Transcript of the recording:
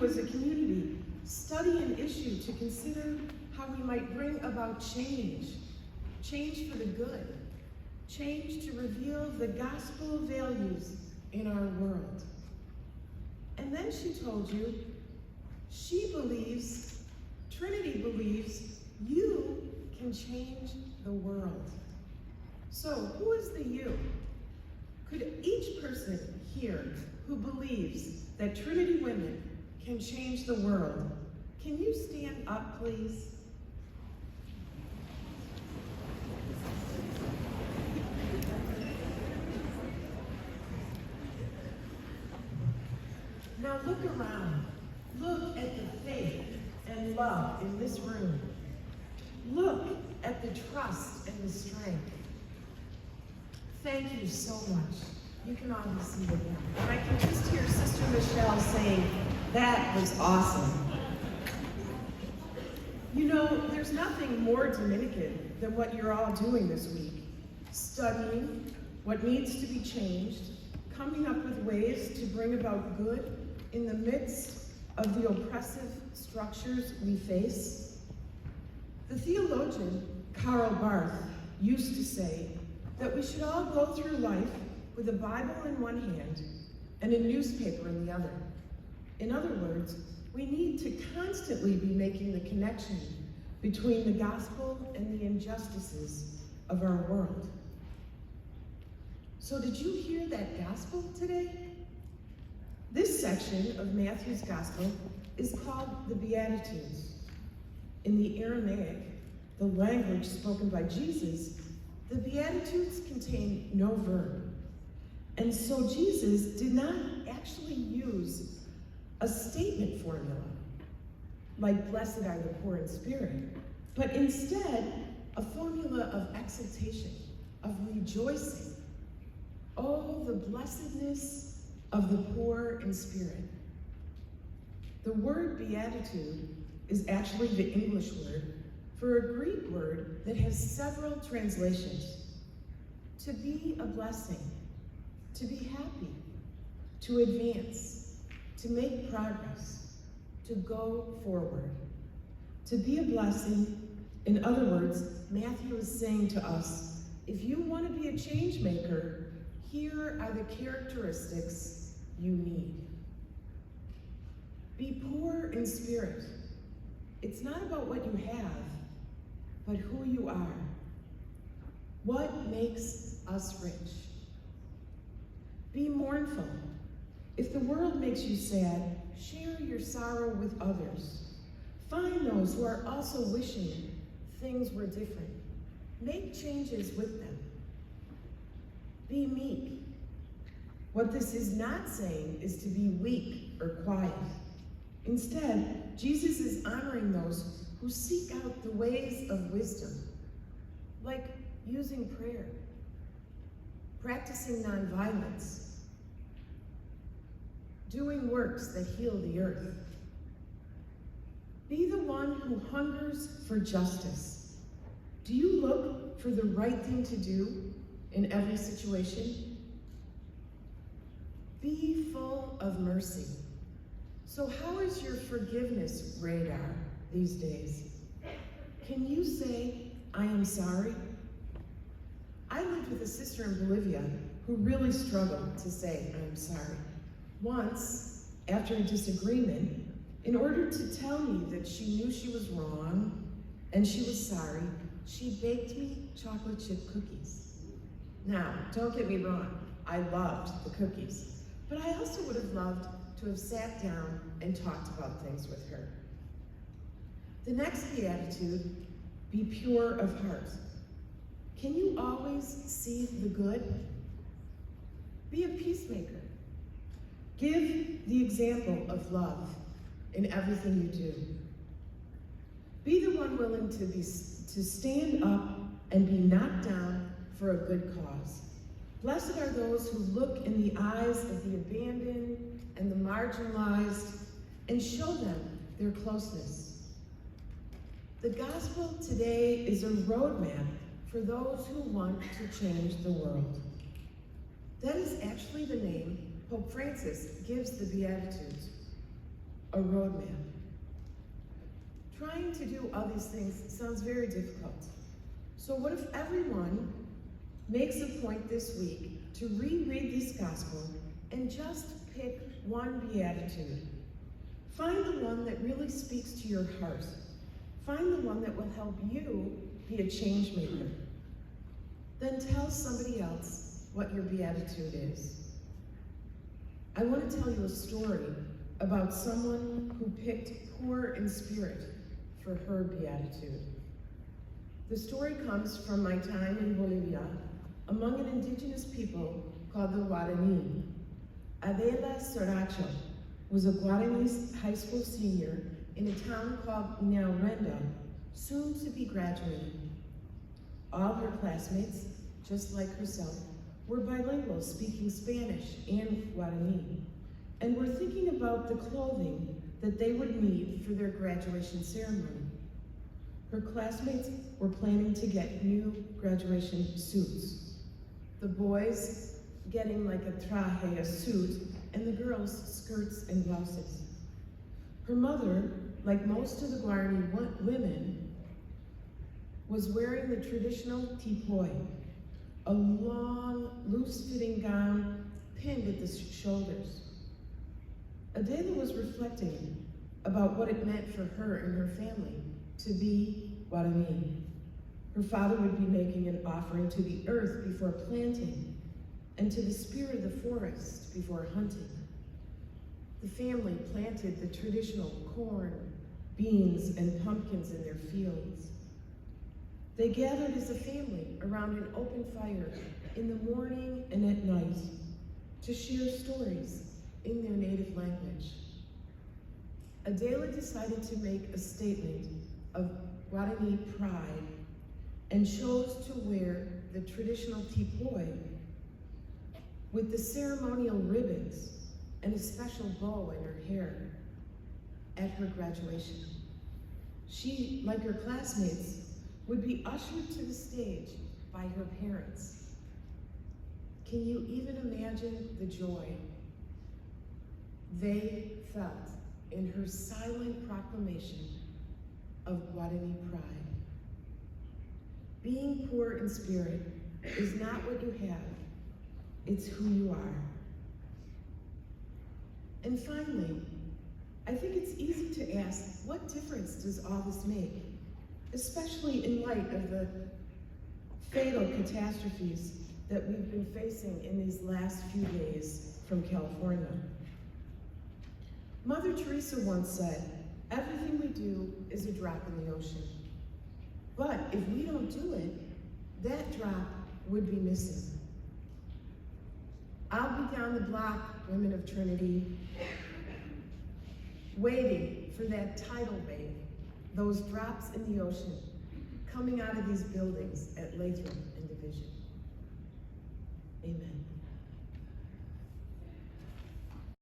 as a community study an issue to consider how we might bring about change for the good, change to reveal the gospel values in our world. And then she told you, Trinity believes you can change the world. So who is the you? Could each person here who believes that Trinity women can change the world, can you stand up, please? Now look around. Look at the faith and love in this room. Look at the trust and the strength. Thank you so much. You can all be seated now. And I can just hear Sister Michelle saying, that was awesome. You know, there's nothing more Dominican than what you're all doing this week. Studying what needs to be changed, coming up with ways to bring about good in the midst of the oppressive structures we face. The theologian Karl Barth used to say that we should all go through life with a Bible in one hand and a newspaper in the other. In other words, we need to constantly be making the connection between the gospel and the injustices of our world. So did you hear that gospel today? This section of Matthew's gospel is called the Beatitudes. In the Aramaic, the language spoken by Jesus, the Beatitudes contain no verb. And so Jesus did not actually use a statement formula, like blessed are the poor in spirit, but instead a formula of exultation, of rejoicing. Oh, the blessedness of the poor in spirit. The word beatitude is actually the English word for a Greek word that has several translations. To be a blessing, to be happy, to advance, to make progress, to go forward. To be a blessing, in other words, Matthew is saying to us, if you want to be a change maker, here are the characteristics you need. Be poor in spirit. It's not about what you have, but who you are. What makes us rich? Be mournful. If the world makes you sad, share your sorrow with others. Find those who are also wishing things were different. Make changes with them. Be meek. What this is not saying is to be weak or quiet. Instead, Jesus is honoring those who seek out the ways of wisdom, like using prayer, practicing nonviolence, doing works that heal the earth. Be the one who hungers for justice. Do you look for the right thing to do in every situation? Be full of mercy. So how is your forgiveness radar these days? Can you say, I am sorry? I lived with a sister in Bolivia who really struggled to say, I am sorry. Once, after a disagreement, in order to tell me that she knew she was wrong and she was sorry, she baked me chocolate chip cookies. Now, don't get me wrong, I loved the cookies, but I also would have loved to have sat down and talked about things with her. The next beatitude, be pure of heart. Can you always see the good? Be a peacemaker. Give the example of love in everything you do. Be the one willing to stand up and be knocked down for a good cause. Blessed are those who look in the eyes of the abandoned and the marginalized and show them their closeness. The gospel today is a roadmap for those who want to change the world. That is actually the name Pope Francis gives the Beatitudes. A a roadmap. Trying to do all these things sounds very difficult. So what if everyone makes a point this week to reread this gospel and just pick one beatitude? Find the one that really speaks to your heart. Find the one that will help you be a change maker. Then tell somebody else what your beatitude is. I want to tell you a story about someone who picked poor in spirit for her beatitude. The story comes from my time in Bolivia among an indigenous people called the Guarani. Adela Soracho was a Guarani high school senior in a town called Naurenda, soon to be graduating. All her classmates, just like herself, were bilingual, speaking Spanish and Guarani, and were thinking about the clothing that they would need for their graduation ceremony. Her classmates were planning to get new graduation suits. The boys getting like a traje, a suit, and the girls skirts and blouses. Her mother, like most of the Guarani women, was wearing the traditional tipoy, a long, loose-fitting gown pinned at the shoulders. Adela was reflecting about what it meant for her and her family to be Guarani. Her father would be making an offering to the earth before planting, and to the spirit of the forest before hunting. The family planted the traditional corn, beans, and pumpkins in their fields. They gathered as a family around an open fire in the morning and at night to share stories in their native language. Adela decided to make a statement of Guarani pride and chose to wear the traditional tipoy with the ceremonial ribbons and a special bow in her hair at her graduation. She, like her classmates, would be ushered to the stage by her parents. Can you even imagine the joy they felt in her silent proclamation of Guarani pride? Being poor in spirit is not what you have, it's who you are. And finally, I think it's easy to ask, what difference does all this make? Especially in light of the fatal catastrophes that we've been facing in these last few days from California. Mother Teresa once said, everything we do is a drop in the ocean. But if we don't do it, that drop would be missing. I'll be down the block, women of Trinity, waiting for that tidal wave, those drops in the ocean, coming out of these buildings at Latham and Division. Amen.